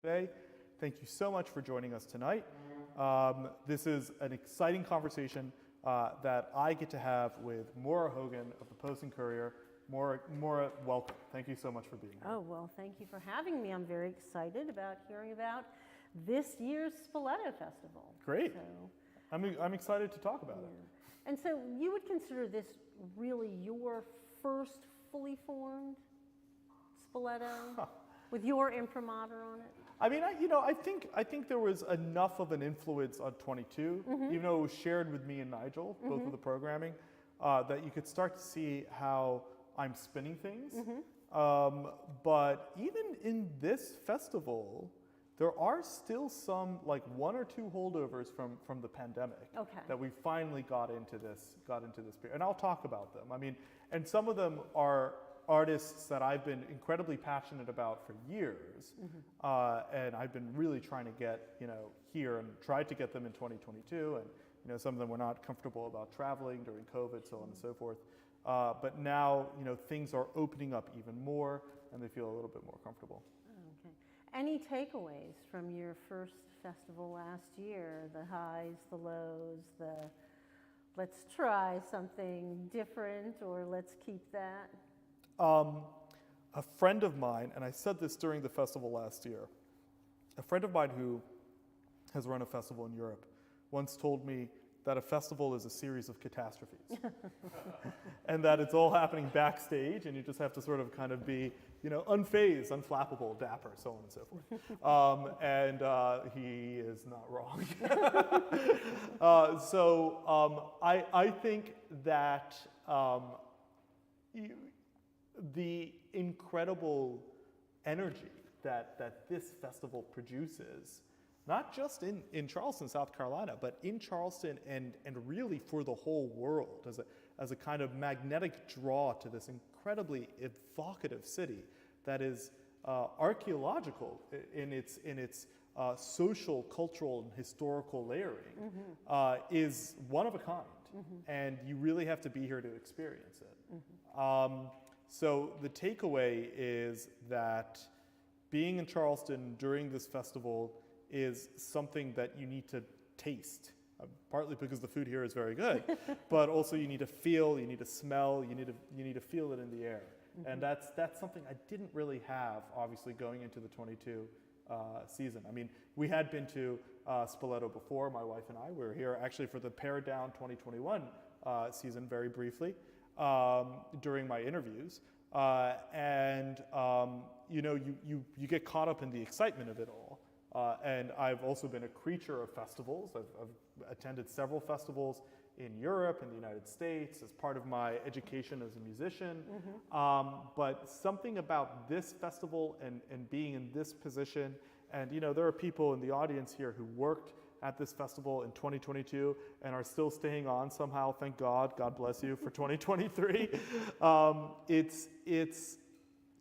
today. Thank you so much for joining us tonight. This is an exciting conversation that I get to have with Maura Hogan of the Post and Courier. Maura, welcome. Thank you so much for being here. Oh, well, thank you for having me. I'm very excited about hearing about this year's Spoleto Festival. Great. So, I'm excited to talk about it. And so you would consider this really your first fully formed Spoleto with your imprimatur on it? I mean, I think there was enough of an influence on 22, even though it was shared with me and Nigel, both of the programming, that you could start to see how I'm spinning things. But even in this festival, there are still some, like, one or two holdovers from the pandemic that we finally got into this period. And I'll talk about them. I mean, and some of them are artists that I've been incredibly passionate about for years, and I've been really trying to get here and tried to get them in 2022. And some of them were not comfortable about traveling during COVID, so on and so forth. But now things are opening up even more, and they feel a little bit more comfortable. Okay. Any takeaways from your first festival last year? The highs, the lows, the let's try something different, or let's keep that? A friend of mine, and I said this during the festival last year, a friend of mine who has run a festival in Europe once told me that a festival is a series of catastrophes. And that it's all happening backstage, and you just have to sort of kind of be, unfazed, unflappable, dapper, so on and so forth. And he is not wrong. I think that the incredible energy that this festival produces, not just in Charleston, South Carolina, but in Charleston and really for the whole world as a kind of magnetic draw to this incredibly evocative city that is archaeological in its social, cultural, and historical layering, is one of a kind. And you really have to be here to experience it. So the takeaway is that being in Charleston during this festival is something that you need to taste, partly because the food here is very good, but also you need to feel, you need to smell, you need to feel it in the air. And that's something I didn't really have, obviously, going into the 22 season. I mean, we had been to Spoleto before, my wife and I. We were here actually for the Pared Down 2021 season very briefly. During my interviews, you get caught up in the excitement of it all. And I've also been a creature of festivals. I've attended several festivals in Europe and the United States as part of my education as a musician. But something about this festival and being in this position, and there are people in the audience here who worked at this festival in 2022 and are still staying on somehow, thank God, God bless you, for 2023.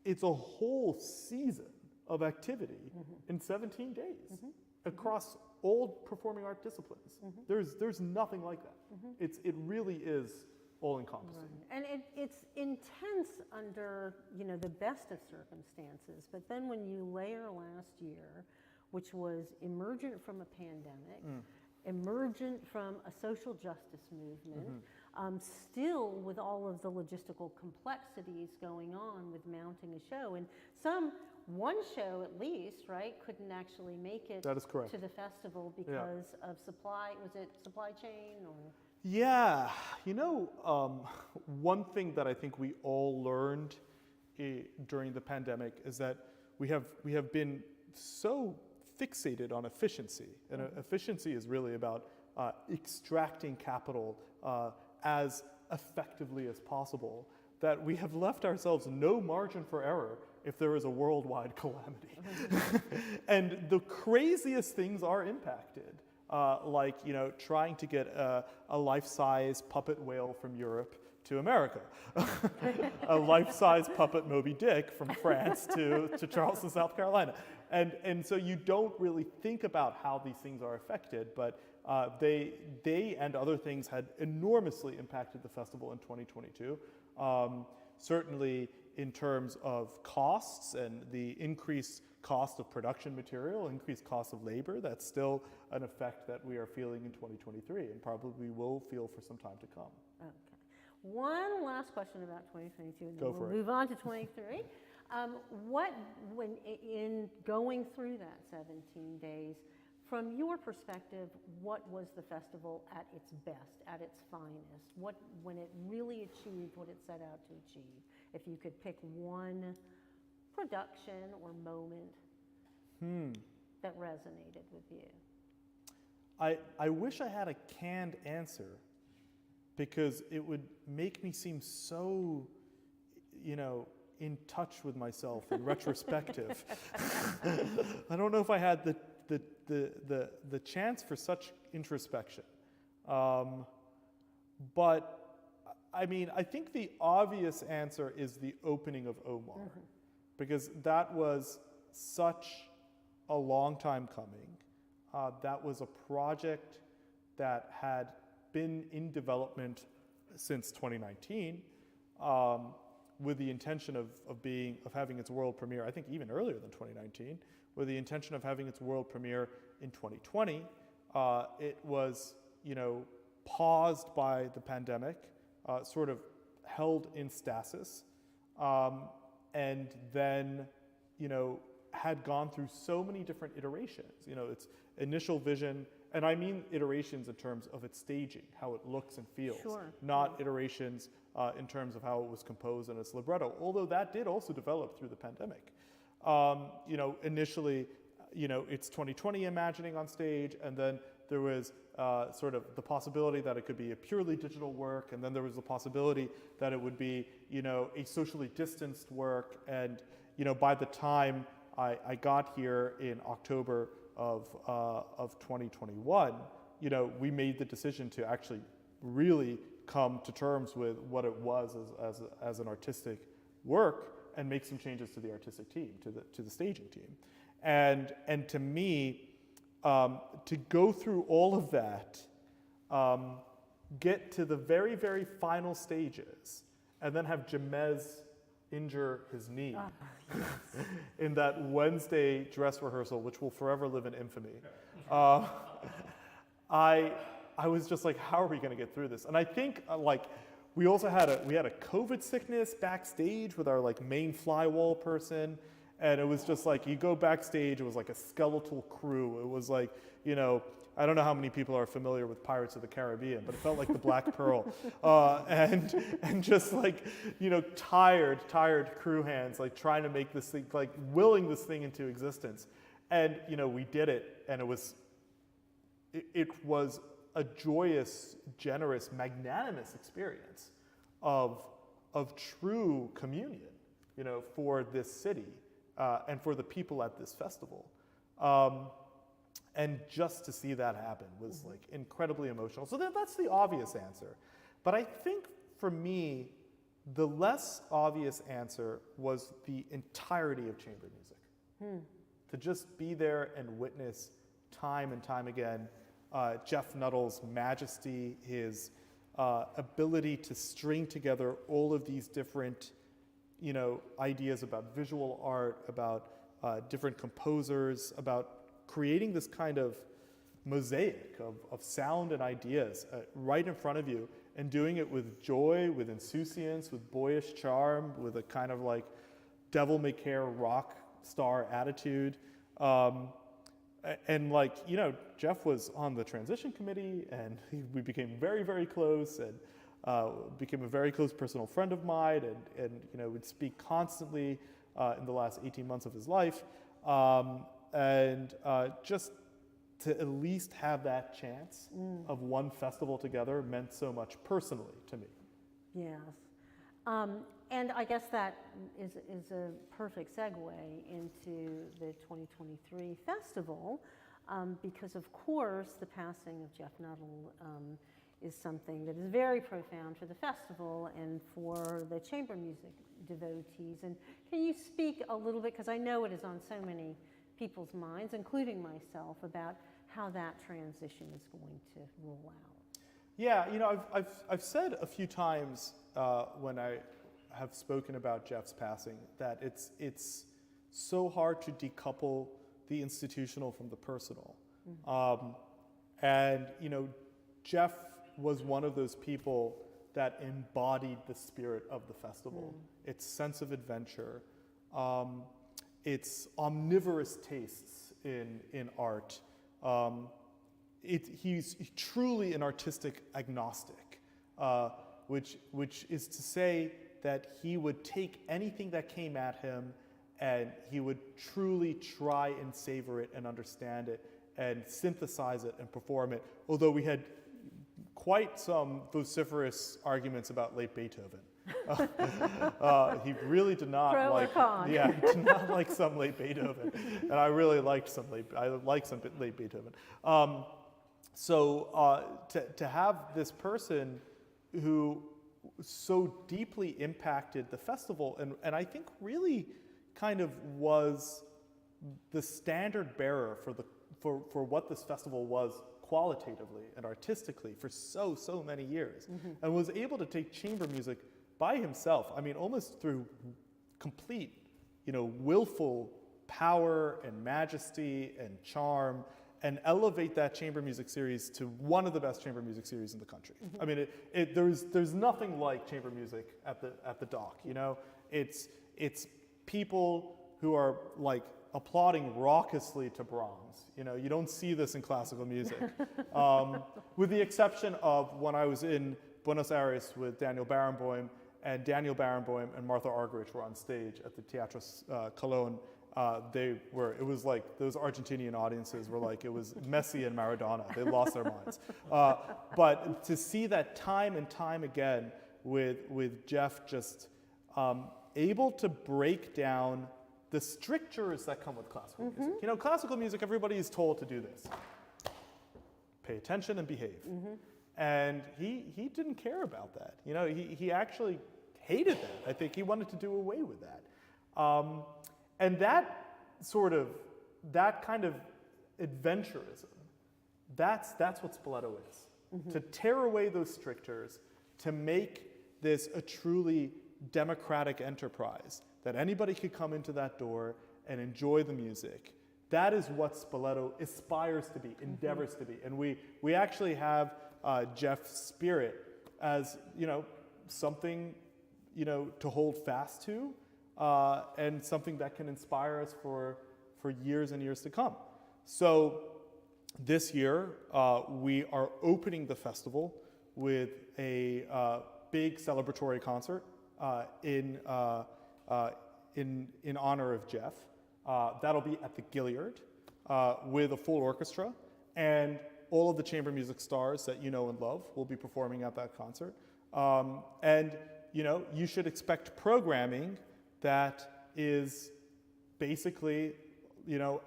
It's a whole season of activity in 17 days across all performing art disciplines. There's nothing like that. It really is all-encompassing. And it's intense under the best of circumstances, but then when you layer last year, which was emergent from a pandemic, emergent from a social justice movement, still with all of the logistical complexities going on with mounting a show. And one show at least, right, couldn't actually make it That is correct. to the festival because of supply, was it supply chain or? Yeah, one thing that I think we all learned during the pandemic is that we have been so fixated on efficiency, and efficiency is really about extracting capital as effectively as possible, that we have left ourselves no margin for error if there is a worldwide calamity. And the craziest things are impacted, like trying to get a life-size puppet whale from Europe to America, a life-size puppet Moby Dick from France to Charleston, South Carolina. And so you don't really think about how these things are affected, but they and other things had enormously impacted the festival in 2022. Certainly in terms of costs and the increased cost of production material, increased cost of labor. That's still an effect that we are feeling in 2023 and probably will feel for some time to come. Okay. One last question about 2022, and then Go we'll for it. move on to 23. When in going through that 17 days, from your perspective, what was the festival at its best, at its finest? When it really achieved what it set out to achieve? If you could pick one production or moment that resonated with you. I wish I had a canned answer, because it would make me seem so, in touch with myself and retrospective. I don't know if I had the chance for such introspection. But I mean, I think the obvious answer is the opening of Omar, because that was such a long time coming. That was a project that had been in development since 2019, with the intention of having its world premiere, I think even earlier than 2019, with the intention of having its world premiere in 2020. It was, paused by the pandemic, sort of held in stasis, and then, had gone through so many different iterations. Its initial vision, and I mean iterations in terms of its staging, how it looks and feels, not iterations in terms of how it was composed and its libretto, although that did also develop through the pandemic. Initially, it's 2020 imagining on stage, and then there was sort of the possibility that it could be a purely digital work, and then there was the possibility that it would be, a socially distanced work, and, by the time I got here in October of 2021, we made the decision to actually really come to terms with what it was as an artistic work and make some changes to the artistic team, to the staging team. And to me, to go through all of that, get to the very, very final stages, and then have Jamez injure his knee in that Wednesday dress rehearsal, which will forever live in infamy. I was just like, how are we going to get through this? And I think we also had a COVID sickness backstage with our main flywall person, and it was just like, you go backstage, it was like a skeletal crew. It was like, I don't know how many people are familiar with Pirates of the Caribbean, but it felt like the Black Pearl, and just tired crew hands, trying to make this thing, willing this thing into existence. And we did it, and it was a joyous, generous, magnanimous experience of true communion, for this city and for the people at this festival. And just to see that happen was incredibly emotional. So that's the obvious answer. But I think for me, the less obvious answer was the entirety of chamber music. To just be there and witness time and time again Jeff Nuttall's majesty, his ability to string together all of these different, ideas about visual art, about different composers, about creating this kind of mosaic of sound and ideas right in front of you, and doing it with joy, with insouciance, with boyish charm, with a kind of devil-may-care rock star attitude. And Jeff was on the transition committee, and we became very, very close, and became a very close personal friend of mine, and would speak constantly in the last 18 months of his life. And just to at least have that chance of one festival together meant so much personally to me. Yes. And I guess that is a perfect segue into the 2023 festival, because of course the passing of Jeff Nuttall is something that is very profound for the festival and for the chamber music devotees. And can you speak a little bit, because I know it is on so many people's minds, including myself, about how that transition is going to roll out? Yeah, I've said a few times when I have spoken about Jeff's passing that it's so hard to decouple the institutional from the personal. And Jeff was one of those people that embodied the spirit of the festival, its sense of adventure, its omnivorous tastes in art. He's truly an artistic agnostic, which is to say that he would take anything that came at him and he would truly try and savor it and understand it and synthesize it and perform it, although we had quite some vociferous arguments about late Beethoven. He really did not Pro or con. he did not like some late Beethoven, and I really liked some late Beethoven. To have this person who so deeply impacted the festival, and I think really kind of was the standard bearer for what this festival was qualitatively and artistically for so many years, and was able to take chamber music by himself, I mean, almost through complete, willful power and majesty and charm, and elevate that chamber music series to one of the best chamber music series in the country. I mean, there's nothing like chamber music at the dock. It's people who are like applauding raucously to Brahms. You don't see this in classical music, with the exception of when I was in Buenos Aires with Daniel Barenboim, and Daniel Barenboim and Martha Argerich were on stage at the Teatro Colón. It was like those Argentinian audiences were like, it was Messi and Maradona. They lost their minds. But to see that time and time again with Jeff just able to break down the strictures that come with classical music. Classical music, everybody is told to do this. Pay attention and behave. And he didn't care about that. He actually hated that. I think he wanted to do away with that. And that kind of adventurism, that's what Spoleto is. To tear away those strictures, to make this a truly democratic enterprise, that anybody could come into that door and enjoy the music. That is what Spoleto aspires to be, endeavors to be. And we actually have Jeff's spirit as, something, to hold fast to, and something that can inspire us for years and years to come. So this year, we are opening the festival with a big celebratory concert in honor of Jeff. That'll be at the Gilliard with a full orchestra, and all of the chamber music stars that you know and love will be performing at that concert. And you should expect programming that is basically,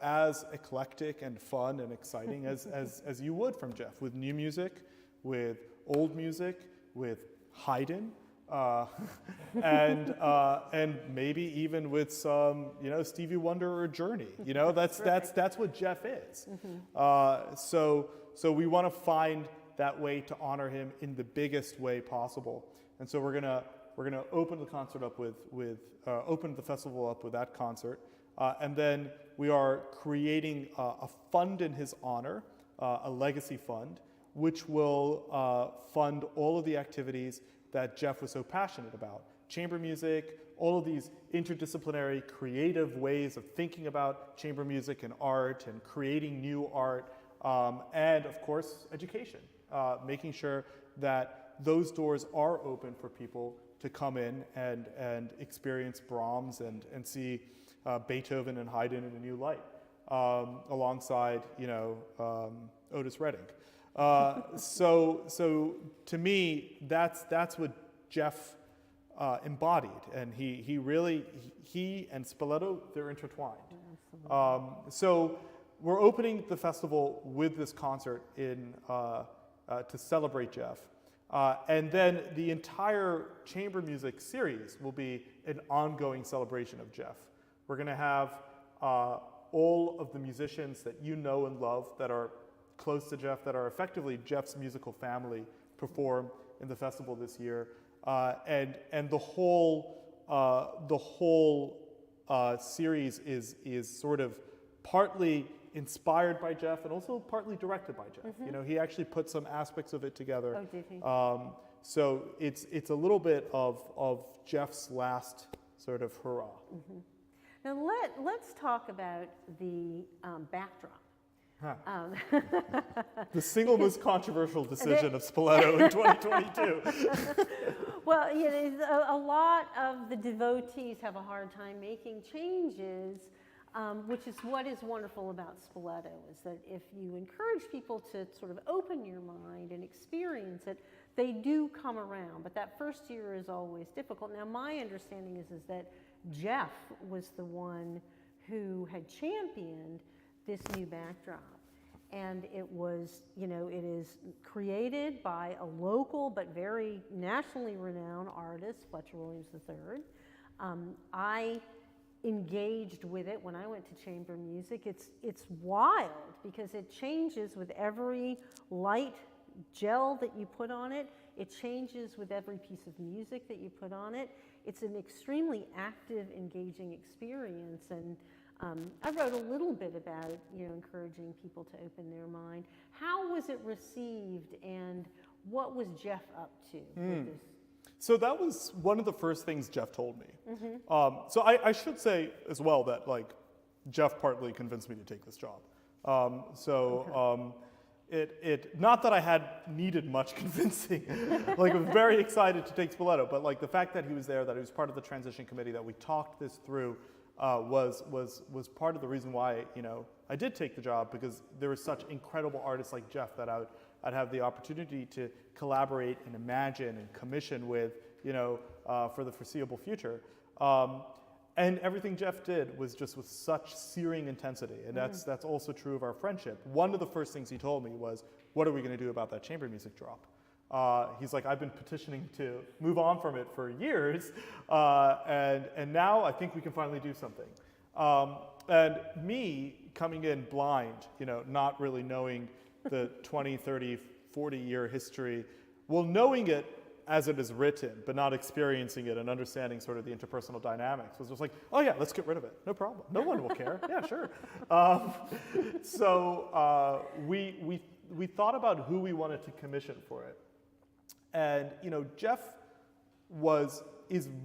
as eclectic and fun and exciting as you would from Jeff, with new music, with old music, with Haydn, and maybe even with some, Stevie Wonder or Journey. That's what Jeff is. So we want to find that way to honor him in the biggest way possible. And so we're gonna open the concert up open the festival up with that concert, and then we are creating a fund in his honor, a legacy fund, which will fund all of the activities that Jeff was so passionate about. Chamber music, all of these interdisciplinary creative ways of thinking about chamber music and art and creating new art, and of course, education, making sure that those doors are open for people to come in and experience Brahms and see Beethoven and Haydn in a new light, alongside, Otis Redding. So to me, that's what Jeff embodied, and he and Spoleto, they're intertwined. So we're opening the festival with this concert to celebrate Jeff, and then the entire chamber music series will be an ongoing celebration of Jeff. We're going to have all of the musicians that you know and love that are close to Jeff, that are effectively Jeff's musical family, perform in the festival this year, and the whole series is sort of partly inspired by Jeff and also partly directed by Jeff. You know, he actually put some aspects of it together. Oh, did he? So it's a little bit of Jeff's last sort of hurrah. Now let's talk about the backdrop. The single most controversial decision of Spoleto in 2022. Well, you know, a lot of the devotees have a hard time making changes, which is what is wonderful about Spoleto, is that if you encourage people to sort of open your mind and experience it, they do come around. But that first year is always difficult. Now, my understanding is that Jeff was the one who had championed this new backdrop. And it was, you know, it is created by a local but very nationally renowned artist, Fletcher Williams III. I engaged with it when I went to chamber music. It's wild because it changes with every light gel that you put on it. It changes with every piece of music that you put on it. It's an extremely active, engaging experience, and I wrote a little bit about, you know, encouraging people to open their mind. How was it received, and what was Jeff up to with this? So that was one of the first things Jeff told me. So I should say as well that, like, Jeff partly convinced me to take this job. Not that I had needed much convincing. Like, I was very excited to take Spoleto, but like the fact that he was there, that he was part of the transition committee, that we talked this through, was part of the reason why, you know, I did take the job, because there were such incredible artists like Jeff that I'd have the opportunity to collaborate and imagine and commission with, you know, for the foreseeable future. And everything Jeff did was just with such searing intensity, and that's also true of our friendship. One of the first things he told me was, what are we going to do about that chamber music drop? He's like, I've been petitioning to move on from it for years, and now I think we can finally do something. And me coming in blind, you know, not really knowing the 20, 30, 40-year history, well, knowing it as it is written, but not experiencing it and understanding sort of the interpersonal dynamics, was just like, oh yeah, let's get rid of it. No problem. No one will care. Yeah, sure. So we thought about who we wanted to commission for it. And, you know, Jeff was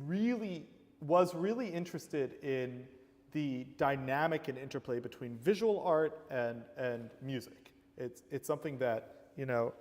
really interested in the dynamic and interplay between visual art and music. It's something that, you know,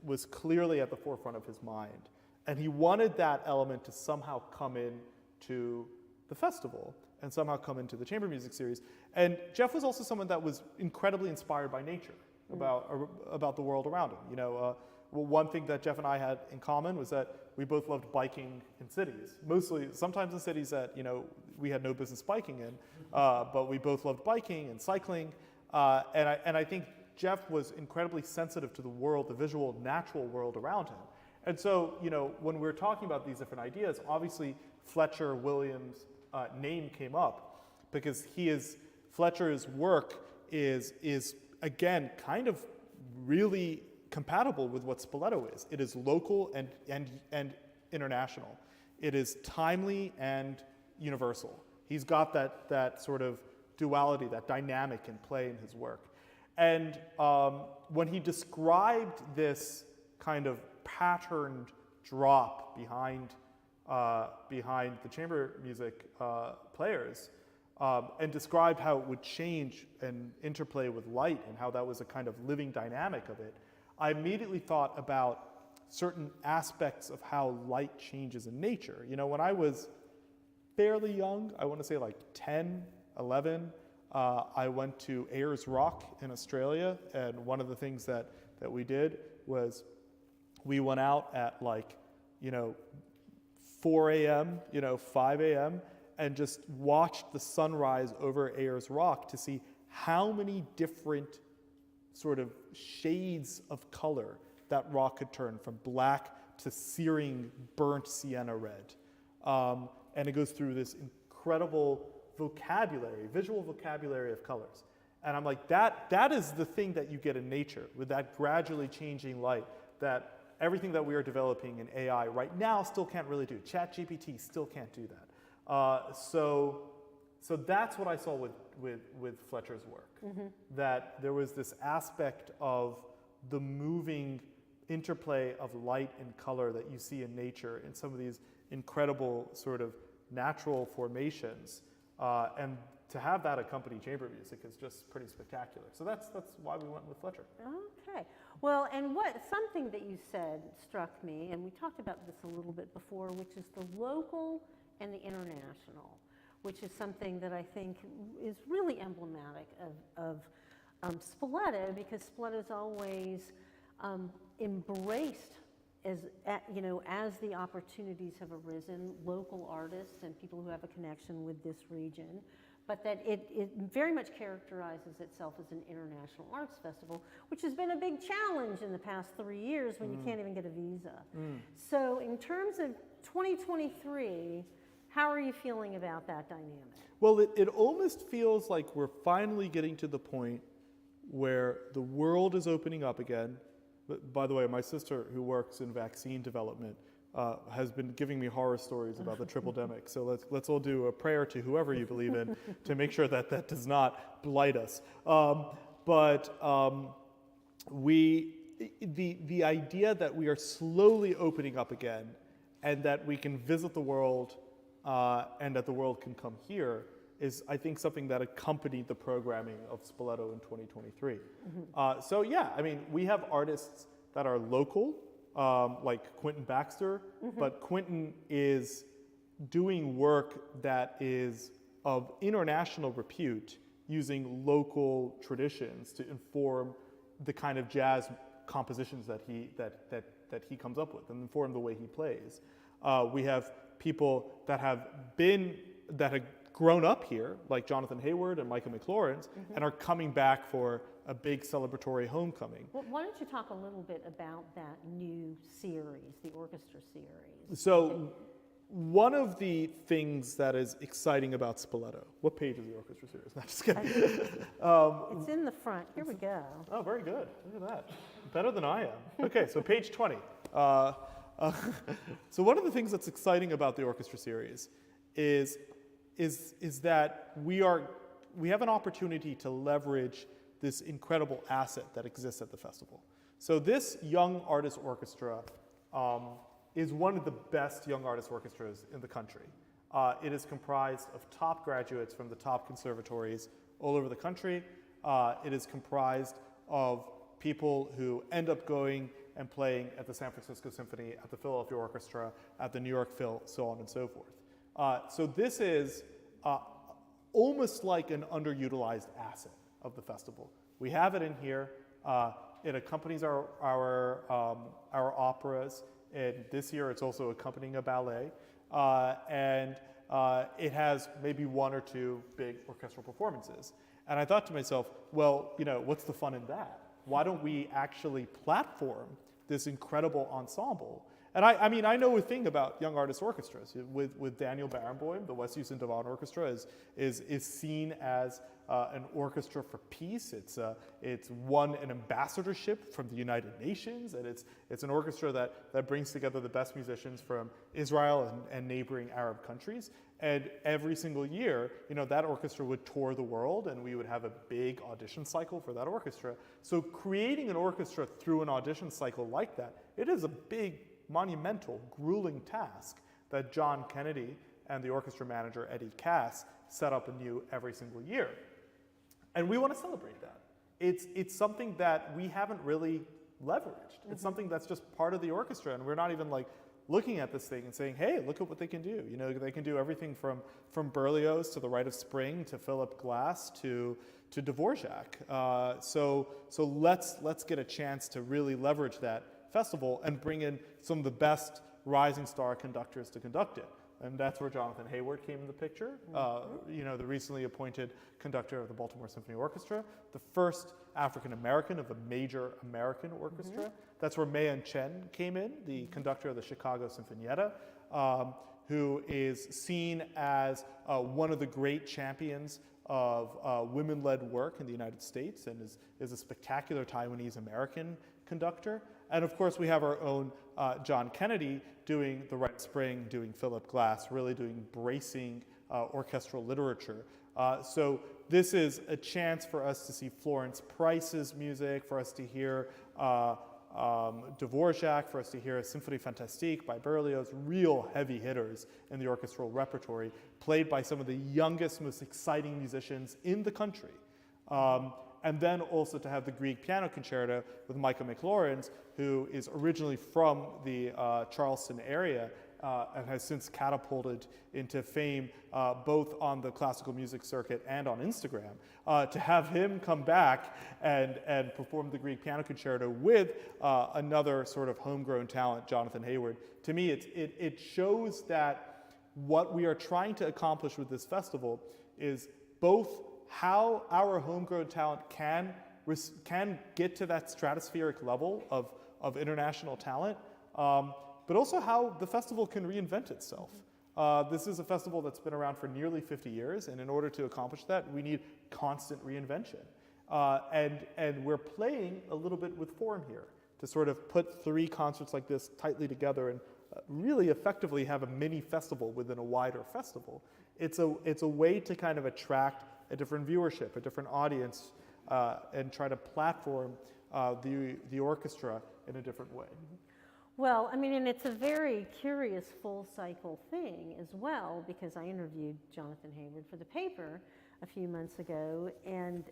was clearly at the forefront of his mind. And he wanted that element to somehow come in to the festival and somehow come into the chamber music series. And Jeff was also someone that was incredibly inspired by nature, about the world around him. You know, well, one thing that Jeff and I had in common was that we both loved biking in cities. Mostly, sometimes in cities that, you know, we had no business biking in, but we both loved biking and cycling. And I think Jeff was incredibly sensitive to the world, the visual, natural world around him. And so, you know, when we were talking about these different ideas, obviously Fletcher Williams' name came up, because Fletcher's work is again kind of really compatible with what Spoleto is. It is local and international. It is timely and universal. He's got that sort of duality, that dynamic in play in his work. And when he described this kind of patterned drop behind the chamber music players, and described how it would change and interplay with light, and how that was a kind of living dynamic of it, I immediately thought about certain aspects of how light changes in nature. You know, when I was fairly young, I want to say like 10, 11, I went to Ayers Rock in Australia, and one of the things that we did was we went out at like, you know, 4 a.m., you know, 5 a.m., and just watched the sunrise over Ayers Rock to see how many different sort of shades of color that rock could turn, from black to searing burnt sienna red. And it goes through this incredible vocabulary, visual vocabulary of colors. And I'm like, that is the thing that you get in nature, with that gradually changing light, that everything that we are developing in AI right now still can't really do. ChatGPT still can't do that. So So that's what I saw with Fletcher's work, that there was this aspect of the moving interplay of light and color that you see in nature in some of these incredible sort of natural formations. And to have that accompany chamber music is just pretty spectacular. So that's why we went with Fletcher. Okay. Well, and something that you said struck me, and we talked about this a little bit before, which is the local and the international, which is something that I think is really emblematic of Spoleto, because Spoleto's always embraced, as the opportunities have arisen, local artists and people who have a connection with this region, but that it very much characterizes itself as an international arts festival, which has been a big challenge in the past 3 years when you can't even get a visa. So in terms of 2023, how are you feeling about that dynamic? Well, it almost feels like we're finally getting to the point where the world is opening up again. But by the way, my sister, who works in vaccine development, has been giving me horror stories about the triple-demic. So let's all do a prayer to whoever you believe in to make sure that that does not blight us. The idea that we are slowly opening up again, and that we can visit the world, and that the world can come here, is, I think, something that accompanied the programming of Spoleto in 2023. So yeah, I mean, we have artists that are local, like Quentin Baxter, but Quentin is doing work that is of international repute, using local traditions to inform the kind of jazz compositions that he comes up with and inform the way he plays. We have people that have grown up here, like Jonathan Hayward and Micah McLaurin, and are coming back for a big celebratory homecoming. Well, why don't you talk a little bit about that new series, the orchestra series? So one of the things that is exciting about Spoleto, what page is the orchestra series? No, just kidding. It's in the front. Here we go. Oh, very good. Look at that. Better than I am. Okay, so page 20. So one of the things that's exciting about the orchestra series is that we have an opportunity to leverage this incredible asset that exists at the festival. So this young artist orchestra is one of the best young artist orchestras in the country. It is comprised of top graduates from the top conservatories all over the country. It is comprised of people who end up going and playing at the San Francisco Symphony, at the Philadelphia Orchestra, at the New York Phil, so on and so forth. So this is almost like an underutilized asset of the festival. We have it in here. It accompanies our operas, and this year it's also accompanying a ballet. And it has maybe one or two big orchestral performances. And I thought to myself, well, what's the fun in that? Why don't we actually platform this incredible ensemble? And I mean, I know a thing about young artist orchestras. With Daniel Barenboim, the West Houston Devon Orchestra is seen as an orchestra for peace. It's won an ambassadorship from the United Nations, and it's an orchestra that brings together the best musicians from Israel and neighboring Arab countries. And every single year, that orchestra would tour the world, and we would have a big audition cycle for that orchestra. So creating an orchestra through an audition cycle like that, it is a big, monumental, grueling task that John Kennedy and the orchestra manager, Eddie Cass, set up anew every single year. And we want to celebrate that. It's something that we haven't really leveraged. It's something that's just part of the orchestra, and we're not even looking at this thing and saying, hey, look at what they can do. They can do everything from Berlioz to The Rite of Spring to Philip Glass to Dvorak. So let's get a chance to really leverage that festival and bring in some of the best rising star conductors to conduct it. And that's where Jonathan Hayward came in the picture, the recently appointed conductor of the Baltimore Symphony Orchestra, the first African American of a major American orchestra. That's where Mayan Chen came in, the conductor of the Chicago Sinfonietta, who is seen as one of the great champions of women-led work in the United States, and is a spectacular Taiwanese American conductor. And of course, we have our own John Kennedy doing The Rite of Spring, doing Philip Glass, really doing bracing orchestral literature. So this is a chance for us to see Florence Price's music, for us to hear Dvorak, for us to hear Symphonie Fantastique by Berlioz, real heavy hitters in the orchestral repertory, played by some of the youngest, most exciting musicians in the country. And then also to have the Grieg Piano Concerto with Michael McLaurence, who is originally from the Charleston area and has since catapulted into fame both on the classical music circuit and on Instagram. To have him come back and perform the Grieg Piano Concerto with another sort of homegrown talent, Jonathan Hayward, to me it shows that what we are trying to accomplish with this festival is both how our homegrown talent can get to that stratospheric level of international talent, but also how the festival can reinvent itself. This is a festival that's been around for nearly 50 years, and in order to accomplish that, we need constant reinvention. And we're playing a little bit with form here to sort of put 3 concerts like this tightly together and really effectively have a mini festival within a wider festival. It's a way to kind of attract a different viewership, a different audience, and try to platform the orchestra in a different way. Well, I mean, and it's a very curious full cycle thing as well, because I interviewed Jonathan Hayward for the paper a few months ago, and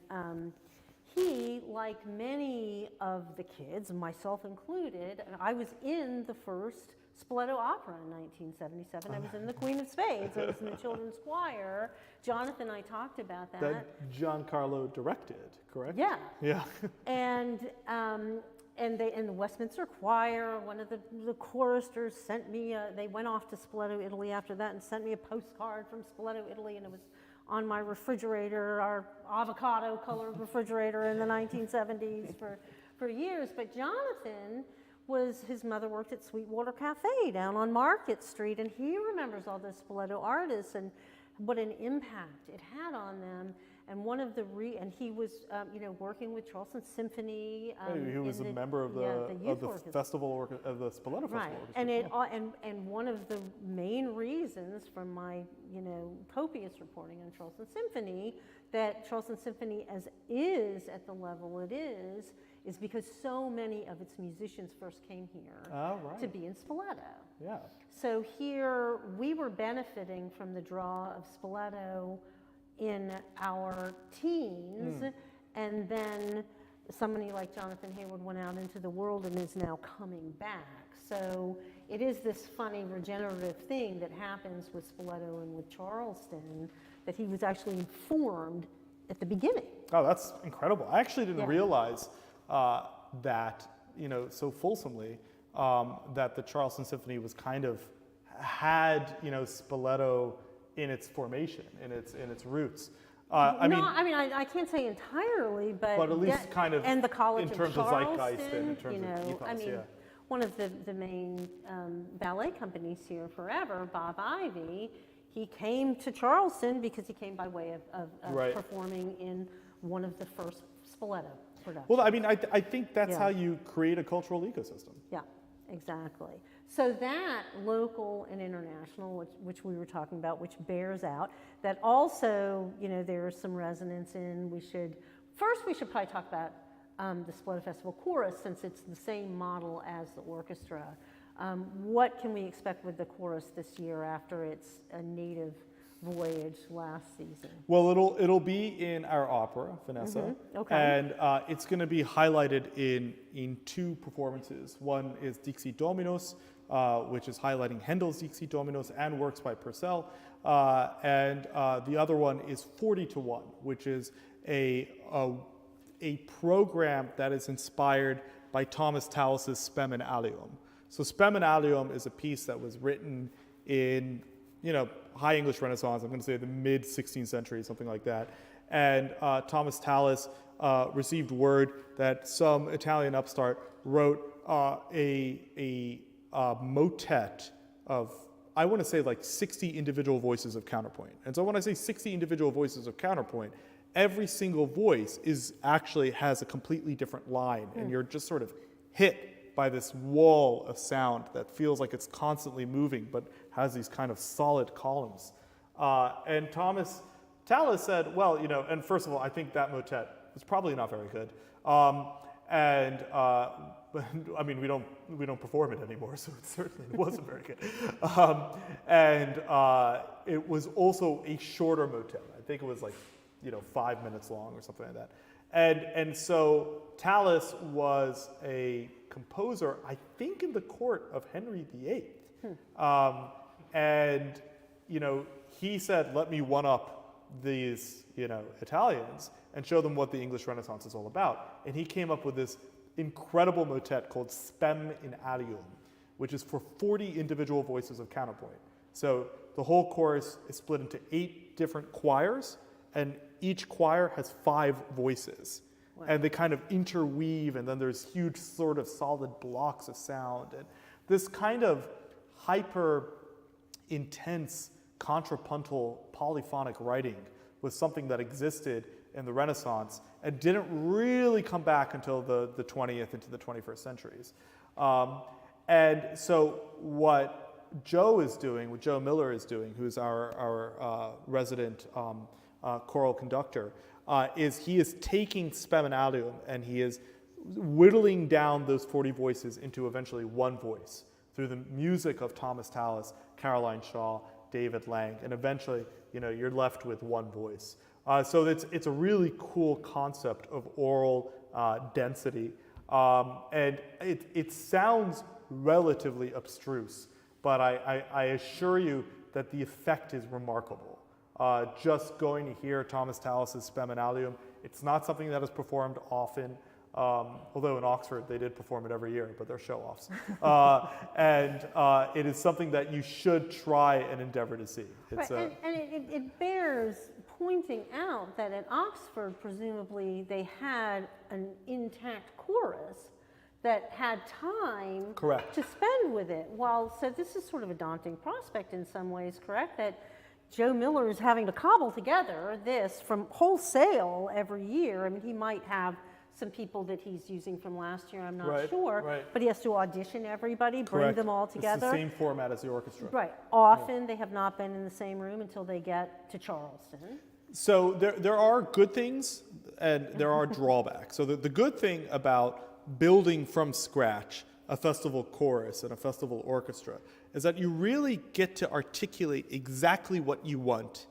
he, like many of the kids, myself included, I was in the first Spoleto opera in 1977. I was in The Queen of Spades. I was in the children's choir. Jonathan and I talked about that. That Giancarlo directed, correct? Yeah. Yeah. And the Westminster Choir, one of the choristers sent me, they went off to Spoleto, Italy after that and sent me a postcard from Spoleto, Italy, and it was on my refrigerator, our avocado-colored refrigerator in the 1970s for years. But Jonathan his mother worked at Sweetwater Cafe down on Market Street, and he remembers all those Spoleto artists and what an impact it had on them. And one of and he was, working with Charleston Symphony. He was a member of the festival of the Spoleto Festival. Right, and one of the main reasons from my, copious reporting on Charleston Symphony that Charleston Symphony is at the level it is because so many of its musicians first came here to be in Spoleto. Yeah. So here we were benefiting from the draw of Spoleto in our teens, and then somebody like Jonathan Hayward went out into the world and is now coming back. So it is this funny regenerative thing that happens with Spoleto and with Charleston, that he was actually informed at the beginning. Oh, that's incredible. I actually didn't realize that, so fulsomely, that the Charleston Symphony was kind of had, Spoleto in its formation, in its roots. I can't say entirely, but at least kind of and the College in terms of zeitgeist and in terms of ethos, one of the main ballet companies here forever, Bob Ivy, he came to Charleston because he came by way of performing in one of the first Spoleto productions. Well, I think that's how you create a cultural ecosystem. Yeah, exactly. So that local and international, which we were talking about, which bears out, that also, there is some resonance in, we should probably talk about the Spoleto Festival chorus, since it's the same model as the orchestra. What can we expect with the chorus this year after its native voyage last season? Well, it'll be in our opera, Vanessa. Mm-hmm. Okay. And it's going to be highlighted in 2 performances. One is Dixit Dominus, which is highlighting Handel's Dixit Dominus and works by Purcell. And the other one is 40-1, which is a program that is inspired by Thomas Tallis's Spem and Allium. So Spem and Allium is a piece that was written in, High English Renaissance, I'm going to say the mid-16th century, something like that. And Thomas Tallis received word that some Italian upstart wrote a motet of, I want to say, like 60 individual voices of counterpoint. And so when I say 60 individual voices of counterpoint, every single voice has a completely different line, and you're just sort of hit by this wall of sound that feels like it's constantly moving, but has these kind of solid columns. And Thomas Tallis said, well, and first of all, I think that motet was probably not very good. I mean, we don't perform it anymore, so it wasn't very good. It was also a shorter motet. I think it was like, 5 minutes long or something like that. And so Tallis was a composer, I think, in the court of Henry VIII. He said, let me one up these, Italians and show them what the English Renaissance is all about. And he came up with this incredible motet called Spem in Alium, which is for 40 individual voices of counterpoint. So the whole chorus is split into 8 different choirs, and each choir has 5 voices. Wow. And they kind of interweave, and then there's huge sort of solid blocks of sound. And this kind of hyper intense contrapuntal polyphonic writing was something that existed in the Renaissance and didn't really come back until the 20th into the 21st centuries. And so what Joe Miller is doing, who's our resident choral conductor, is he is taking Spem in Alium and he is whittling down those 40 voices into eventually one voice through the music of Thomas Tallis, Caroline Shaw, David Lang, and eventually, you're left with one voice. So it's a really cool concept of oral density, and it sounds relatively abstruse, but I assure you that the effect is remarkable. Just going to hear Thomas Tallis' Spem in Alium, it's not something that is performed often. Although in Oxford they did perform it every year, but they're show-offs. It is something that you should try and endeavor to see. It bears pointing out that at Oxford, presumably, they had an intact chorus that had time to spend with it. So this is sort of a daunting prospect in some ways, correct? That Joe Miller is having to cobble together this from wholesale every year. I mean, he might have some people that he's using from last year, I'm not sure, but he has to audition everybody, bring them all together. It's the same format as the orchestra. Right. Often they have not been in the same room until they get to Charleston. So there are good things and there are drawbacks. So the good thing about building from scratch a festival chorus and a festival orchestra is that you really get to articulate exactly what you want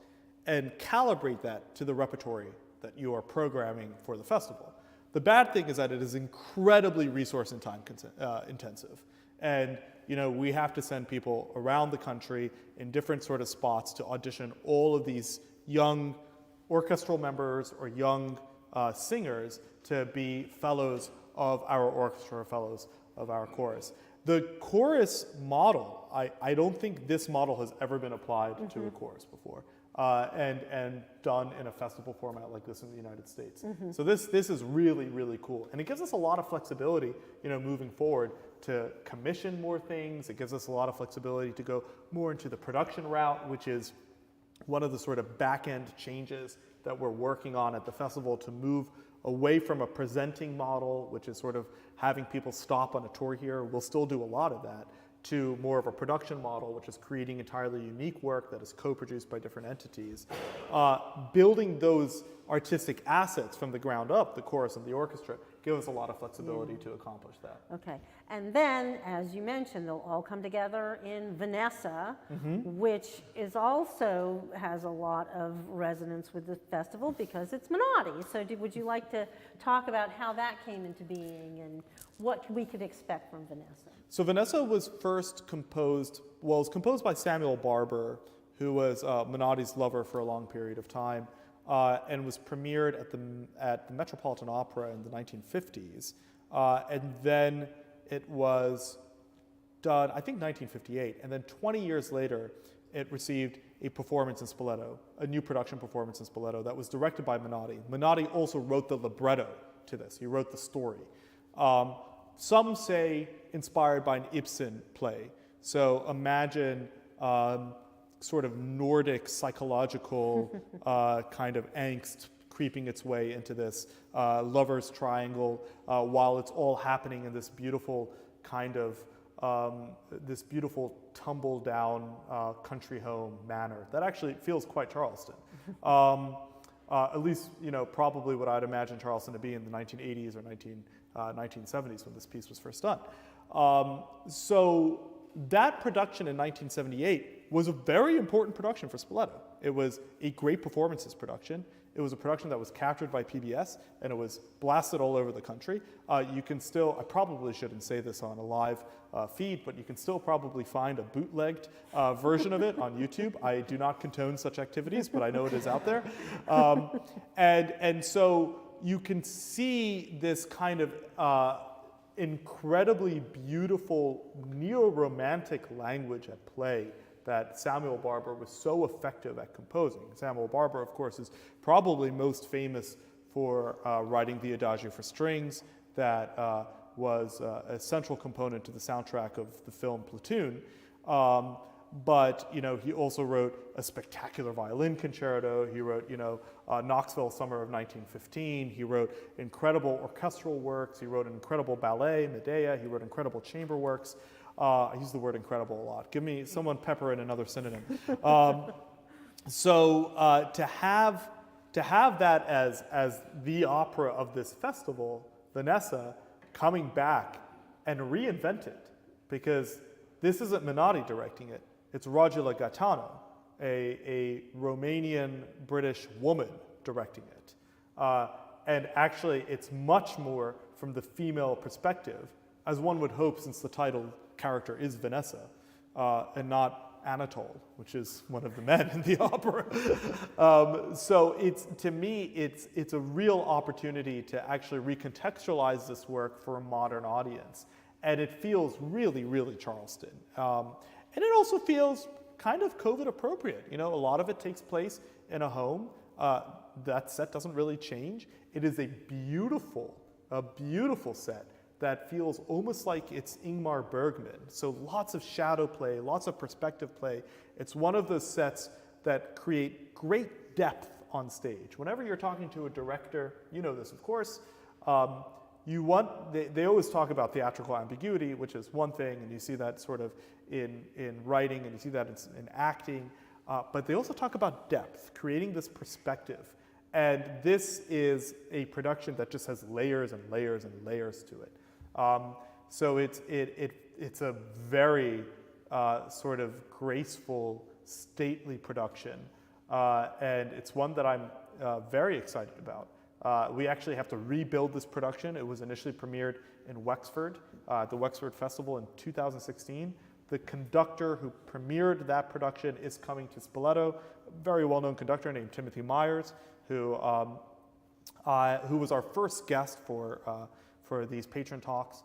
and calibrate that to the repertory that you are programming for the festival. The bad thing is that it is incredibly resource and time intensive. And we have to send people around the country in different sort of spots to audition all of these young orchestral members or young singers to be fellows of our orchestra, fellows of our chorus. The chorus model, I don't think this model has ever been applied to a chorus before. And done in a festival format like this in the United States. So this is really, really cool. And it gives us a lot of flexibility, moving forward to commission more things. It gives us a lot of flexibility to go more into the production route, which is one of the sort of back-end changes that we're working on at the festival to move away from a presenting model, which is sort of having people stop on a tour here. We'll still do a lot of that, to more of a production model, which is creating entirely unique work that is co-produced by different entities. Building those artistic assets from the ground up, the chorus and the orchestra, give us a lot of flexibility to accomplish that. Okay, and then, as you mentioned, they'll all come together in Vanessa, which is also has a lot of resonance with the festival because it's Menotti. So would you like to talk about how that came into being and what we could expect from Vanessa? So Vanessa was first composed by Samuel Barber, who was Menotti's lover for a long period of time, and was premiered at the Metropolitan Opera in the 1950s. And then it was done, I think 1958, and then 20 years later, it received a performance in Spoleto, a new production performance in Spoleto that was directed by Menotti. Menotti also wrote the libretto to this. He wrote the story. Some say inspired by an Ibsen play. So imagine sort of Nordic psychological kind of angst creeping its way into this lover's triangle while it's all happening in this beautiful kind of this beautiful tumble-down country home manor that actually feels quite Charleston. At least, probably what I'd imagine Charleston to be in the 1980s or 1970s when this piece was first done. So that production in 1978 was a very important production for Spoleto. It was a great performances production. It was a production that was captured by PBS, and it was blasted all over the country. You can still, I probably shouldn't say this on a live feed, but you can still probably find a bootlegged version of it on YouTube. I do not condone such activities, but I know it is out there. And so you can see this kind of incredibly beautiful neo-romantic language at play that Samuel Barber was so effective at composing. Samuel Barber, of course, is probably most famous for writing the Adagio for strings that was a central component to the soundtrack of the film Platoon. But he also wrote a spectacular violin concerto. He wrote, Knoxville Summer of 1915. He wrote incredible orchestral works. He wrote an incredible ballet, Medea. He wrote incredible chamber works. I use the word incredible a lot. Give me someone pepper in another synonym. So to have that as the opera of this festival, Vanessa coming back and reinvent it, because this isn't Menotti directing it. It's Rogila Gaetano, a Romanian British woman directing it. And actually, it's much more from the female perspective, as one would hope, since the title character is Vanessa, and not Anatole, which is one of the men in the opera. So to me, it's a real opportunity to actually recontextualize this work for a modern audience. And it feels really, really Charleston. And it also feels kind of COVID appropriate. A lot of it takes place in a home. That set doesn't really change. It is a beautiful set that feels almost like it's Ingmar Bergman. So lots of shadow play, lots of perspective play. It's one of those sets that create great depth on stage. Whenever you're talking to a director, you know this, of course, they always talk about theatrical ambiguity, which is one thing, and you see that sort of in writing, and you see that in acting, but they also talk about depth, creating this perspective. And this is a production that just has layers and layers and layers to it. So it's a very sort of graceful, stately production, and it's one that I'm very excited about. We actually have to rebuild this production. It was initially premiered in Wexford, at the Wexford Festival in 2016. The conductor who premiered that production is coming to Spoleto, a very well-known conductor named Timothy Myers, who was our first guest for these Patron Talks.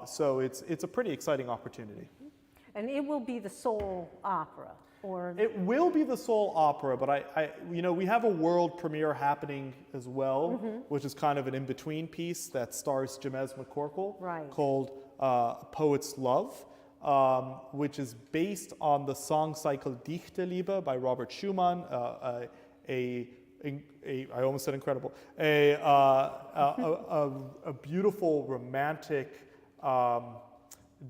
So it's a pretty exciting opportunity. And it will be the sole opera, or? It will be the sole opera, but we have a world premiere happening as well, which is kind of an in-between piece that stars Jemez McCorkle, called Poet's Love, which is based on the song cycle Dichterliebe by Robert Schumann, I almost said incredible, a beautiful, romantic,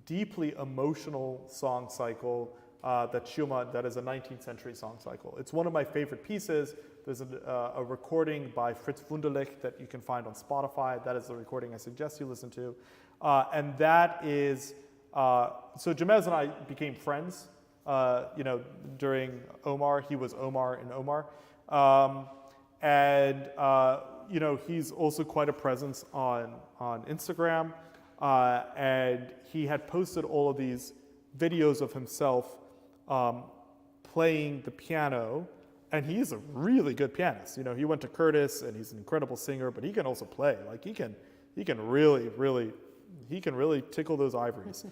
deeply emotional song cycle that is a 19th century song cycle. It's one of my favorite pieces. There's a recording by Fritz Wunderlich that you can find on Spotify. That is the recording I suggest you listen to. And that is, so Jemez and I became friends, during Omar. He was Omar in Omar. He's also quite a presence on Instagram, and he had posted all of these videos of himself playing the piano, and he's a really good pianist. He went to Curtis, and he's an incredible singer, but he can also play. Like he can really tickle those ivories.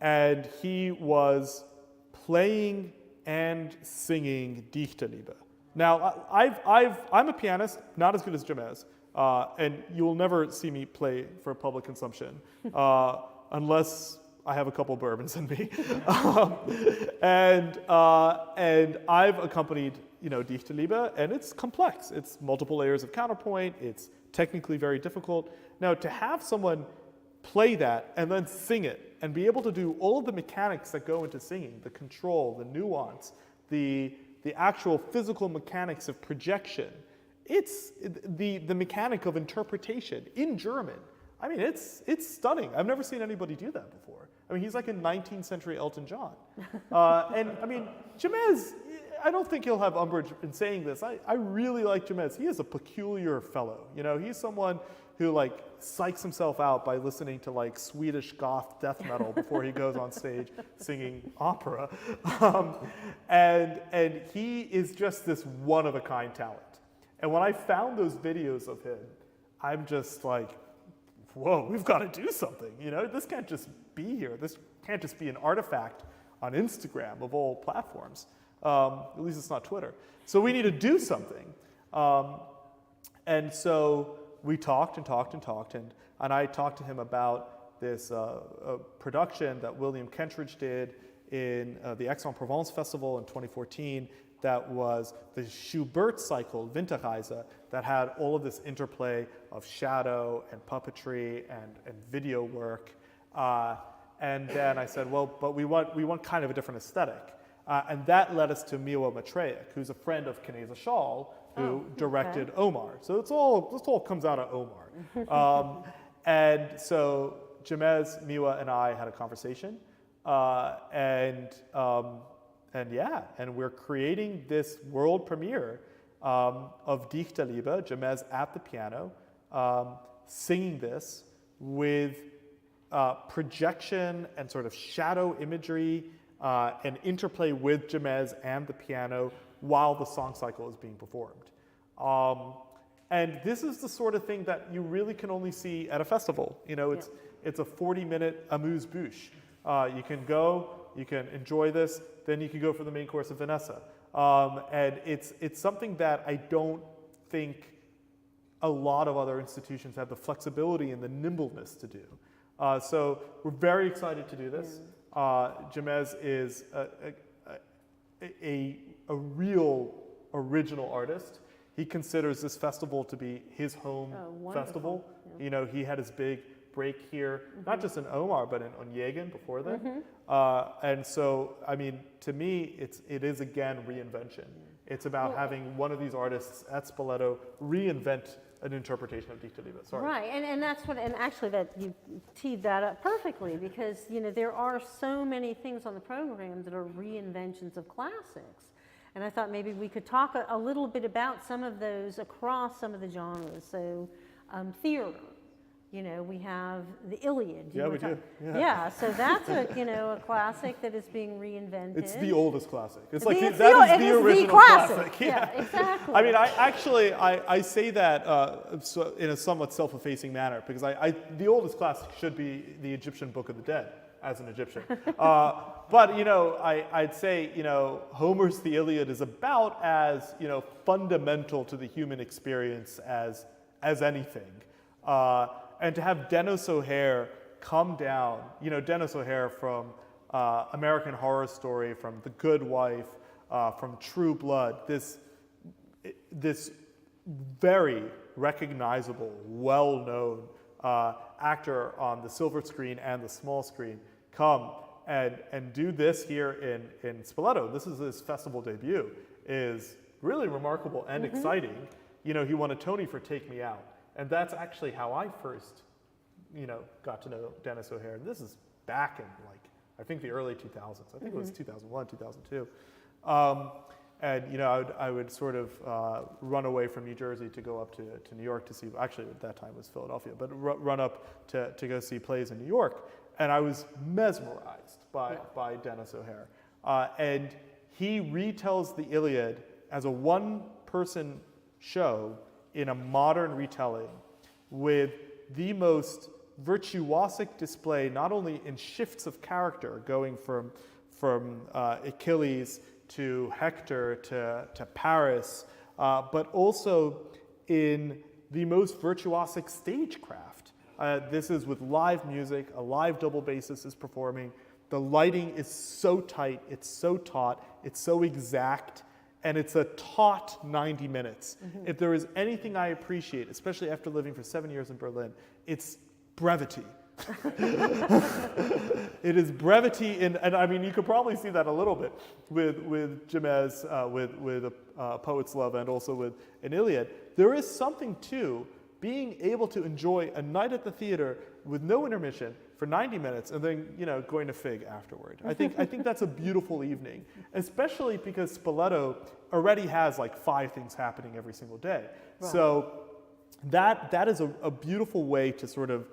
And he was playing and singing Dichterliebe. Now, I'm a pianist, not as good as Jemez, and you'll never see me play for public consumption unless I have a couple bourbons in me. And I've accompanied, Dichterliebe, and it's complex. It's multiple layers of counterpoint. It's technically very difficult. Now, to have someone play that and then sing it and be able to do all of the mechanics that go into singing, the control, the nuance, the actual physical mechanics of projection. It's the mechanic of interpretation in German. I mean, it's stunning. I've never seen anybody do that before. I mean, he's like a 19th century Elton John. And I mean, Jamez, I don't think he'll have umbrage in saying this. I really like Jamez. He is a peculiar fellow. You know, he's someone who like psychs himself out by listening to like Swedish goth death metal before he goes on stage singing opera. And he is just this one-of-a-kind talent. And when I found those videos of him, I'm just like, whoa, we've got to do something. You know, this can't just be here. This can't just be an artifact on Instagram of all platforms. At least it's not Twitter. So we need to do something. And so we talked, and I talked to him about this production that William Kentridge did in the Aix-en-Provence Festival in 2014 that was the Schubert cycle, Winterreise, that had all of this interplay of shadow and puppetry and video work. And then I said, well, but we want kind of a different aesthetic. And that led us to Miła Matrejek, who's a friend of Kneza Shawl, who directed Omar. So this all comes out of Omar. And so Jamez, Miła, and I had a conversation. And we're creating this world premiere of Dichte Liebe, Jamez at the piano, singing this with projection and sort of shadow imagery and interplay with Jamez and the piano while the song cycle is being performed. And this is the sort of thing that you really can only see at a festival. You know, it's a 40-minute amuse-bouche. You can go, you can enjoy this, then you can go for the main course of Vanessa. And it's something that I don't think a lot of other institutions have the flexibility and the nimbleness to do. So we're very excited to do this. Jamez is a real original artist. He considers this festival to be his home festival. Yeah. You know, he had his big break here, not just in Omar, but in Onegin before then. And so, I mean, to me, it is again reinvention. It's about having one of these artists at Spoleto reinvent an interpretation of Dichte Liebe. Sorry. Right, and that's what, and actually that you teed that up perfectly, because you know there are so many things on the program that are reinventions of classics. And I thought maybe we could talk a little bit about some of those across some of the genres. So theater, you know, we have the Iliad. Yeah, we do. Yeah, so that's a classic that is being reinvented. It's the oldest classic. It's that is the original classic. Yeah, exactly. I mean, I say that in a somewhat self-effacing manner because the oldest classic should be the Egyptian Book of the Dead as an Egyptian. But, you know, I'd say, you know, Homer's The Iliad is about as, you know, fundamental to the human experience as anything. And to have Dennis O'Hare come down, you know, Dennis O'Hare from American Horror Story, from The Good Wife, from True Blood, this very recognizable, well-known actor on the silver screen and the small screen come and do this here in Spoleto. This is his festival debut, is really remarkable and exciting. You know, he won a Tony for Take Me Out. And that's actually how I first, you know, got to know Dennis O'Hare. And this is back in like, I think the early 2000s. I think it was 2001, 2002. And, you know, I would sort of run away from New Jersey to go up to New York to see, actually at that time it was Philadelphia, but run up to go see plays in New York. And I was mesmerized by Dennis O'Hare. And he retells the Iliad as a one-person show in a modern retelling with the most virtuosic display, not only in shifts of character, going from Achilles to Hector to Paris, but also in the most virtuosic stagecraft. This is with live music, a live double bassist is performing. The lighting is so tight, it's so taut, it's so exact, and it's a taut 90 minutes. If there is anything I appreciate, especially after living for 7 years in Berlin, it's brevity. It is brevity, and I mean, you could probably see that a little bit with Jemez, with A Poet's Love, and also with an Iliad. There is something to being able to enjoy a night at the theater with no intermission for 90 minutes, and then going to Fig afterward. I think that's a beautiful evening, especially because Spoleto already has like 5 things happening every single day. Right. So that is a beautiful way to sort of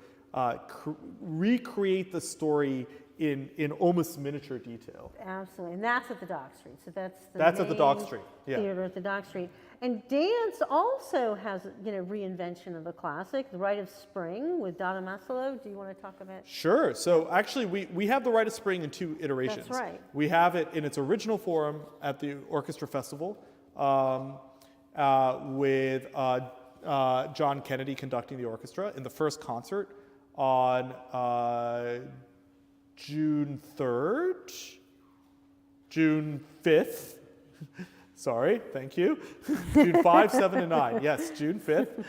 recreate the story in almost miniature detail. Absolutely, and that's at the Dock Street. So that's at the Dock Street. Yeah. Theater at the Dock Street. And dance also has reinvention of a classic, The Rite of Spring with Dada Masolo. Do you want to talk about? Sure. So actually, we have The Rite of Spring in 2 iterations. That's right. We have it in its original form at the Orchestra Festival with John Kennedy conducting the orchestra in the first concert on June 3rd, June 5th. Sorry, thank you. June 5, 7, and 9. Yes, June 5th.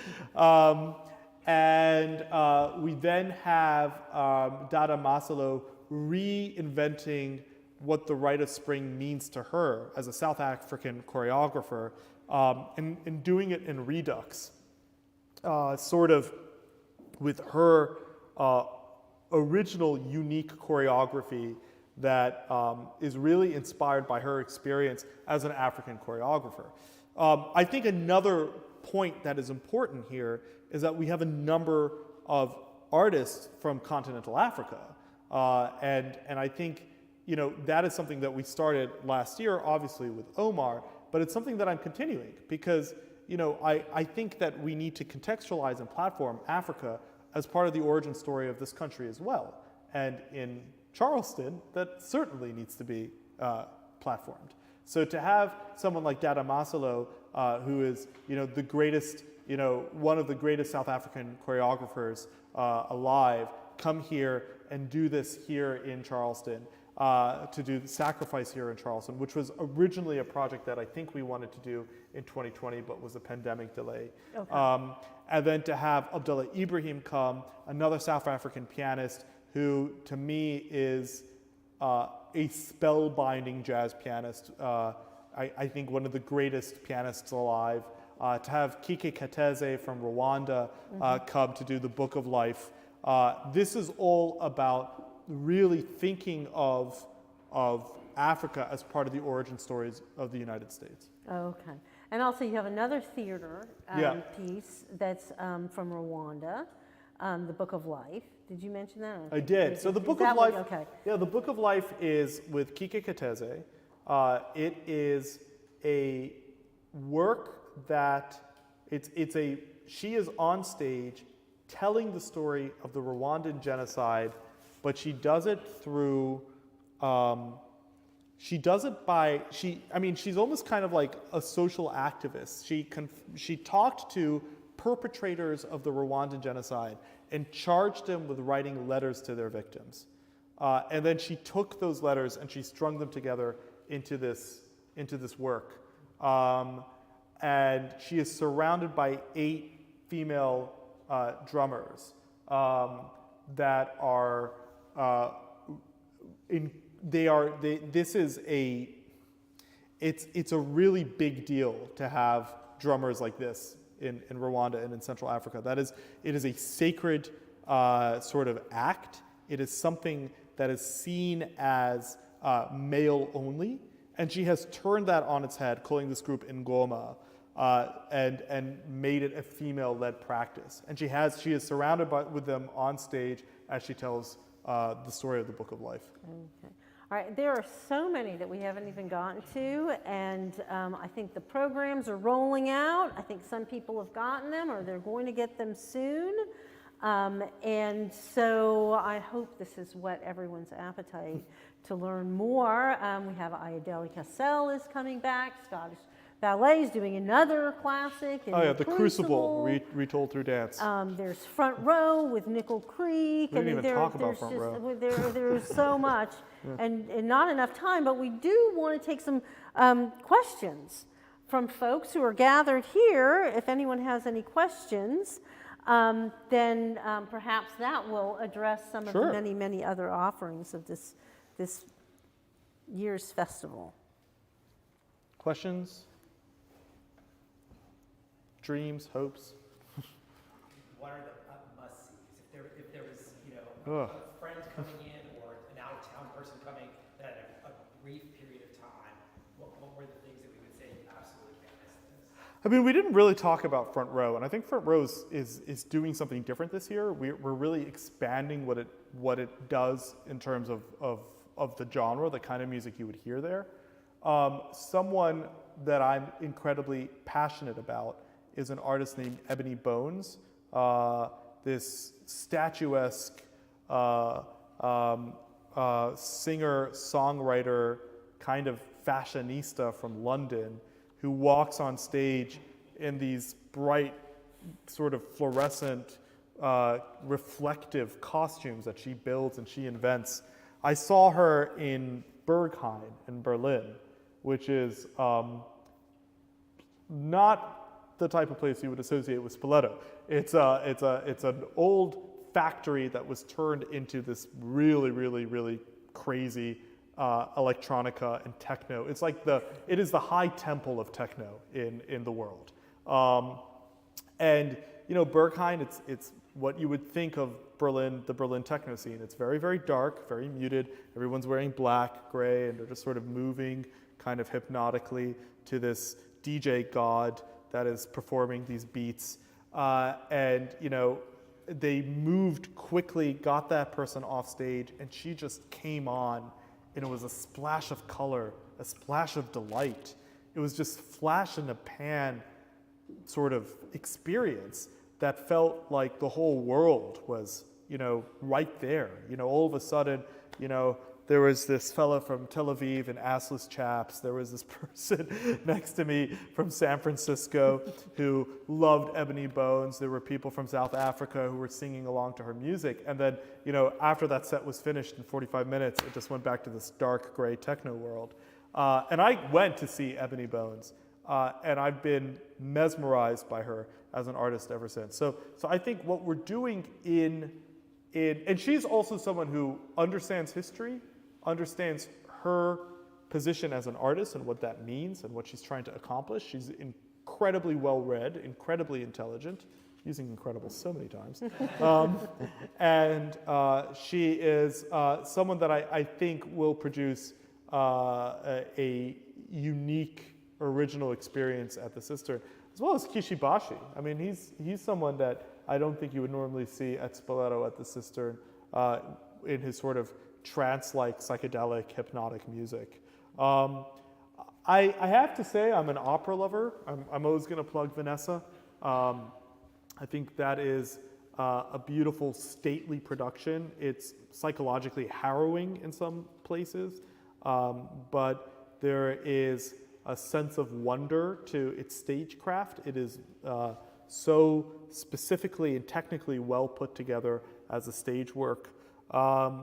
And we then have Dada Masolo reinventing what the Rite of Spring means to her as a South African choreographer, and doing it in redux, sort of with her original unique choreography that is really inspired by her experience as an African choreographer. I think another point that is important here is that we have a number of artists from continental Africa. And I think that is something that we started last year, obviously with Omar, but it's something that I'm continuing because I think that we need to contextualize and platform Africa as part of the origin story of this country as well. And in Charleston, that certainly needs to be platformed. So to have someone like Dada Masolo, who is the greatest, one of the greatest South African choreographers alive, come here and do this here in Charleston, to do the Sacrifice here in Charleston, which was originally a project that I think we wanted to do in 2020, but was a pandemic delay. Okay. And then to have Abdullah Ibrahim come, another South African pianist who, to me, is a spellbinding jazz pianist. I think one of the greatest pianists alive. To have Kike Kateze from Rwanda come to do the Book of Life. This is all about really thinking of Africa as part of the origin stories of the United States. Okay. And also you have another theater piece that's from Rwanda, the Book of Life. Did you mention that? I did. So the Book of Life, yeah, the Book of Life is with Kike Kateze. It is a work that she is on stage telling the story of the Rwandan genocide, but she does it through, she's almost kind of like a social activist. She talked to perpetrators of the Rwandan genocide and charged them with writing letters to their victims. And then she took those letters and she strung them together into this work. And she is surrounded by 8 female drummers that are it's a really big deal to have drummers like this in Rwanda and in Central Africa. It is a sacred sort of act. It is something that is seen as male only, and she has turned that on its head, calling this group Ngoma, and made it a female-led practice. And she is surrounded with them on stage as she tells the story of the Book of Life. Okay. All right, there are so many that we haven't even gotten to, and I think the programs are rolling out. I think some people have gotten them, or they're going to get them soon. And so I hope this has whet everyone's appetite to learn more. We have Ayodele Cassell is coming back, Scottish Ballet is doing another classic. The Crucible, retold through dance. There's Front Row with Nickel Creek. We didn't even talk about Front Row. There's so much, and not enough time, but we do want to take some questions from folks who are gathered here. If anyone has any questions, then perhaps that will address some of the many, many other offerings of this year's festival. Questions? Dreams, hopes? What are the must-sees? If there was, a friend coming in or an out-of-town person coming that had a brief period of time, what were the things that we would say you absolutely can't miss this? I mean, we didn't really talk about Front Row, and I think Front Row is doing something different this year. We're really expanding what it does in terms of the genre, the kind of music you would hear there. Someone that I'm incredibly passionate about is an artist named Ebony Bones, this statuesque singer, songwriter, kind of fashionista from London, who walks on stage in these bright, sort of fluorescent, reflective costumes that she builds and she invents. I saw her in Berghain in Berlin, which is not the type of place you would associate with Spoleto. It's an old factory that was turned into this really, really, really crazy electronica and techno. It is the high temple of techno in the world. And Berghain, it's what you would think of Berlin, the Berlin techno scene. It's very, very dark, very muted. Everyone's wearing black, gray, and they're just sort of moving kind of hypnotically to this DJ god that is performing these beats. And they moved quickly, got that person off stage, and she just came on, and it was a splash of color, a splash of delight. It was just flash in the pan sort of experience that felt like the whole world was, right there. All of a sudden, there was this fella from Tel Aviv in assless chaps. There was this person next to me from San Francisco who loved Ebony Bones. There were people from South Africa who were singing along to her music. And then, after that set was finished in 45 minutes, it just went back to this dark gray techno world. And I went to see Ebony Bones, and I've been mesmerized by her as an artist ever since. So I think what we're doing and she's also someone who understands history, understands her position as an artist and what that means and what she's trying to accomplish. She's incredibly well-read, incredibly intelligent, using incredible so many times. And she is someone that I think will produce a unique, original experience at the Cistern, as well as Kishibashi. I mean, he's someone that I don't think you would normally see at Spoleto at the Cistern in his sort of trance-like, psychedelic, hypnotic music. I have to say I'm an opera lover. I'm always going to plug Vanessa. I think that is a beautiful, stately production. It's psychologically harrowing in some places, but there is a sense of wonder to its stagecraft. It is so specifically and technically well put together as a stage work. I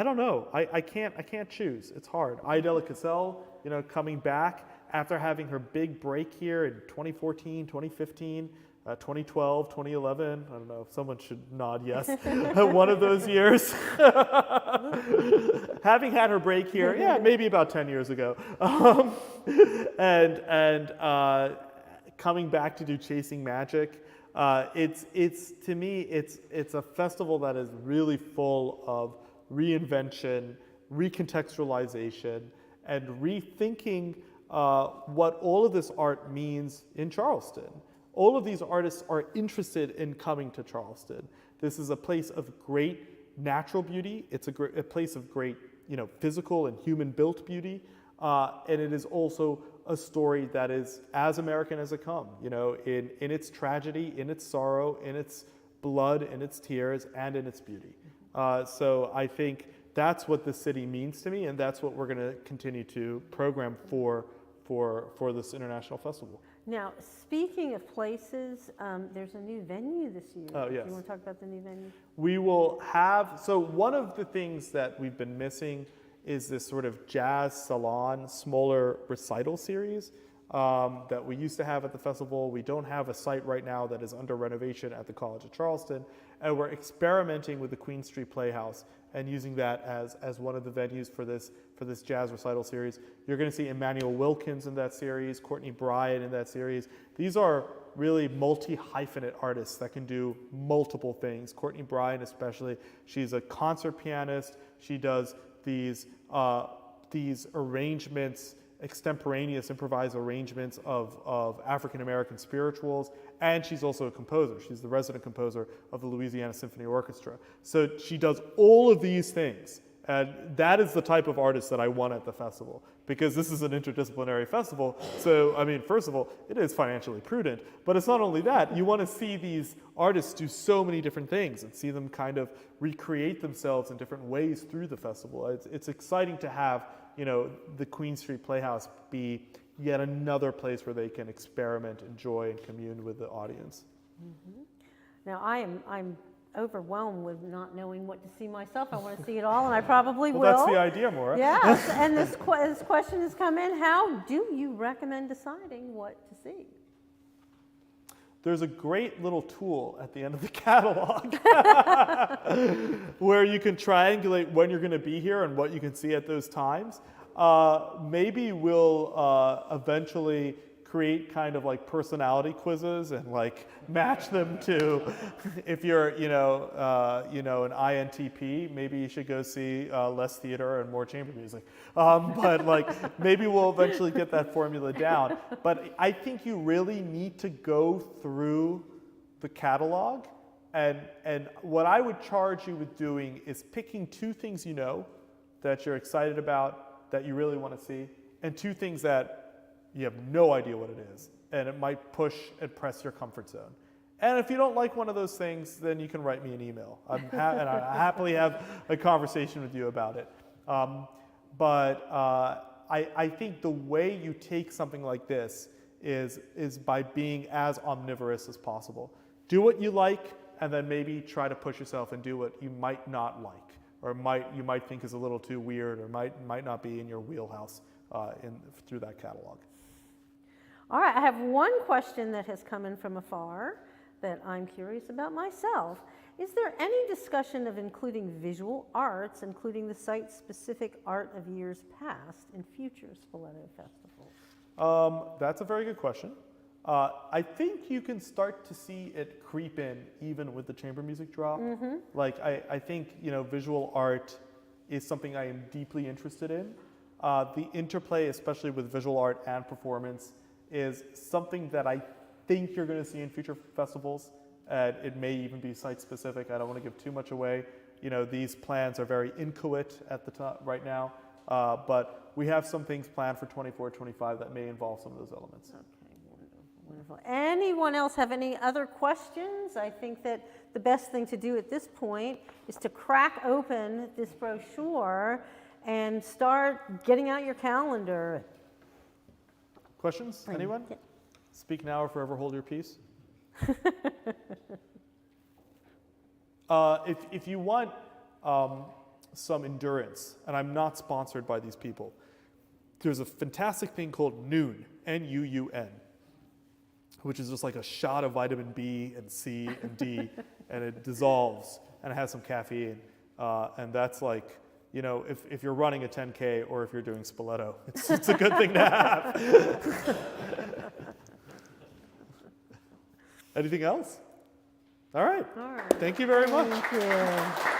don't know. I can't choose. It's hard. Idella Cassell, coming back after having her big break here in 2014, 2015, 2012, 2011. I don't know. Someone should nod yes. One of those years. Having had her break here, maybe about 10 years ago. And coming back to do Chasing Magic. It's to me, it's a festival that is really full of reinvention, recontextualization, and rethinking what all of this art means in Charleston. All of these artists are interested in coming to Charleston. This is a place of great natural beauty. It's a place of great, physical and human-built beauty, and it is also a story that is as American as it comes, in its tragedy, in its sorrow, in its blood, in its tears, and in its beauty. So I think that's what the city means to me, and that's what we're going to continue to program for this international festival. Now, speaking of places, there's a new venue this year. Oh, yes. Do you want to talk about the new venue? We will have, so one of the things that we've been missing is this sort of jazz salon, smaller recital series. that we used to have at the festival. We don't have a site right now that is under renovation at the College of Charleston, and we're experimenting with the Queen Street Playhouse and using that as one of the venues for this jazz recital series. You're going to see Emmanuel Wilkins in that series, Courtney Bryan in that series. These are really multi-hyphenate artists that can do multiple things. Courtney Bryan especially, she's a concert pianist. She does these arrangements, extemporaneous improvised arrangements of African-American spirituals, and she's also a composer. She's the resident composer of the Louisiana Symphony Orchestra. So she does all of these things, and that is the type of artist that I want at the festival, because this is an interdisciplinary festival. So, I mean, first of all, it is financially prudent, but it's not only that. You want to see these artists do so many different things and see them kind of recreate themselves in different ways through the festival. It's exciting to have, you know, the Queen Street Playhouse be yet another place where they can experiment, enjoy, and commune with the audience. Mm-hmm. Now, I'm overwhelmed with not knowing what to see myself. I want to see it all, and I probably will. That's the idea, Maura. Yes, and this question has come in. How do you recommend deciding what to see? There's a great little tool at the end of the catalog where you can triangulate when you're going to be here and what you can see at those times. Maybe we'll eventually create kind of like personality quizzes and like match them to, if you're, an INTP, maybe you should go see less theater and more chamber music. But like, maybe we'll eventually get that formula down. But I think you really need to go through the catalog, and what I would charge you with doing is picking 2 things you know that you're excited about, that you really want to see, and 2 things that you have no idea what it is, and it might push and press your comfort zone. And if you don't like one of those things, then you can write me an email. And I happily have a conversation with you about it. But I think the way you take something like this is by being as omnivorous as possible. Do what you like, and then maybe try to push yourself and do what you might not like, or you might think is a little too weird, or might not be in your wheelhouse through that catalog. All right, I have one question that has come in from afar that I'm curious about myself. Is there any discussion of including visual arts, including the site-specific art of years past, in future Spoleto festivals? That's a very good question. I think you can start to see it creep in even with the chamber music drop. Mm-hmm. Like, I think, visual art is something I am deeply interested in. The interplay, especially with visual art and performance, is something that I think you're going to see in future festivals. It may even be site-specific. I don't want to give too much away. These plans are very inchoate at the top right now, but we have some things planned for 24, 25 that may involve some of those elements. Okay, wonderful. Anyone else have any other questions? I think that the best thing to do at this point is to crack open this brochure and start getting out your calendar. Questions? Anyone? Yeah. Speak now or forever hold your peace. If you want some endurance, and I'm not sponsored by these people, there's a fantastic thing called Noon, N-U-U-N, which is just like a shot of vitamin B and C and D, and it dissolves, and it has some caffeine, and that's like, if you're running a 10K or if you're doing Spoleto, it's a good thing to have. Anything else? All right. All right. Thank you very much. Thank you.